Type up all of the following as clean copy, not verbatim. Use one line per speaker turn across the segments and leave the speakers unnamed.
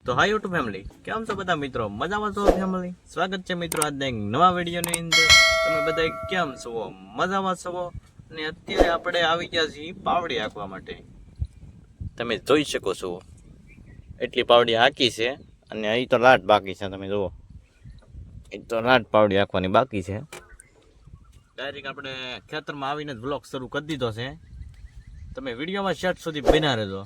તો હાય YouTube family, કેમ છો બધા મિત્રો? મજામાં છો ફેમિલી? સ્વાગત છે મિત્રો આજના એક નવા વિડીયોની અંદર. તમે બધા કેમ છો? મજામાં છો? અને અત્યારે આપણે આવી ગયા છીએ પાવડી હાંકવા માટે. તમે જોઈ શકો છો એટલી પાવડી હાંકી છે, અને અહીં તો લાટ બાકી છે. તમે જુઓ, એ તો લાટ પાવડી હાંકવાની બાકી છે. ડાયરેક્ટ આપણે ખેતરમાં આવીને જ બ્લોગ શરૂ કરી દીધો છે. તમે વિડીયોમાં શેટ સુધી બન્યા રહેજો.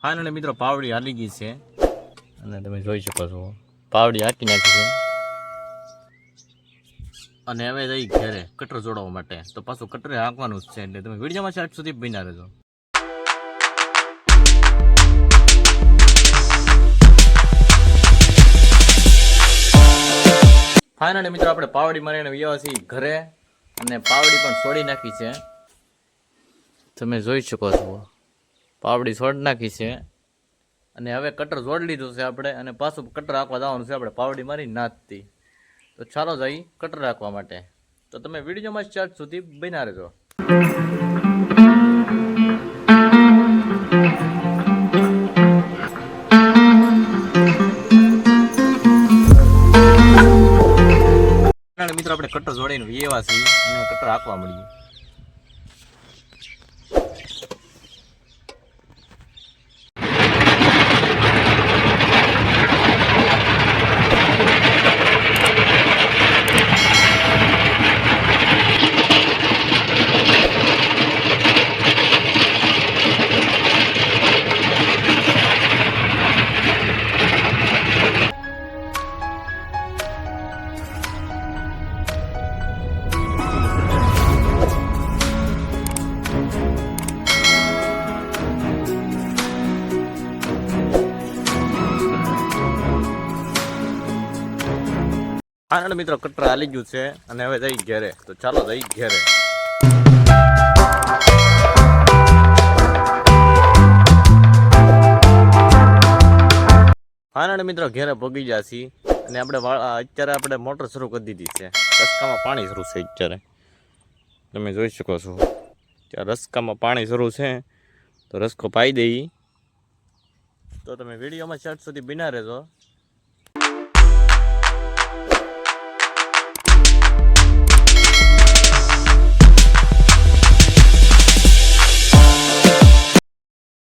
ફાઇનલી મિત્રો પાવડી હાલી ગઈ છે, અને તમે જોઈ શકો છો પાવડી હાંકી નાખી છે. અને હવે જઈ ઘરે કટર જોડવા માટે. તો પાછું કટરે હાંકવાનું જ છે, એટલે તમે વિડીયોમાં છેલ્લે સુધી બન્યા રહેજો. ફાઇનલી મિત્રો આપણે પાવડી મારીને વ્યા છીએ ઘરે, અને પાવડી પણ છોડી નાખી છે. તમે જોઈ શકો છો પાવડી છોડી નાખી છે, અને હવે કટર જોડી લીધું છે આપણે, અને પાછું કટર હાંકવા જવાનું છે આપણે પાવડી મારી નાખતી. તો ચાલો જઈ કટર હાંકવા માટે. તો તમે વિડીયોમાં સ્ટાર્ટ સુધી બન્યા રહેજો. મિત્રો આપણે કટર જોડીને એવા છીએ, અને કટર હાંકવા મળીએ. ફાઇનલ મિત્રો કટર હાલી ગયું છે, અને હવે જઈ ઘેરે. તો ચાલો જઈ ઘેરે. ફાઇનલ મિત્રો ઘેરે પગી ગયા છીએ, અને અત્યારે આપણે મોટર શરૂ કરી દીધી છે. રસ્કામાં પાણી શરૂ છે અત્યારે. તમે જોઈ શકો છો ત્યાં રસ્કામાં પાણી શરૂ છે. તો રસ્કો પાઈ દઈ. તો તમે વિડીયોમાં શેટ સુધી બન્યા રહેજો.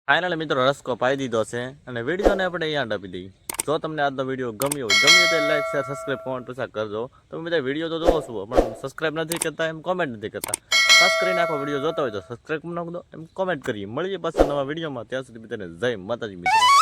ફાઇનલ મિત્રો રસ્કો પાઈ દીધો છે, અને વિડીયોને આપણે અહીંયા આપી દઈએ. જો તમને આજનો વિડીયો ગમ્યો તો લાઈક શેર સબસ્ક્રાઈબ કોમેન્ટ પૈસા કરજો. તમે બધા વિડીયો તો જોવો છો, પણ સબસ્ક્રાઈબ નથી કરતા, એમ કોમેન્ટ નથી કરતા. ખાસ કરીને આખો વિડીયો જોતા હોય તો સબસ્ક્રાઈબ નાખો દો, એમ કોમેન્ટ કરીએ. મળીએ પાછા નવા વિડીયોમાં. ત્યાં સુધી બધાને જય માતાજી મિત્રો.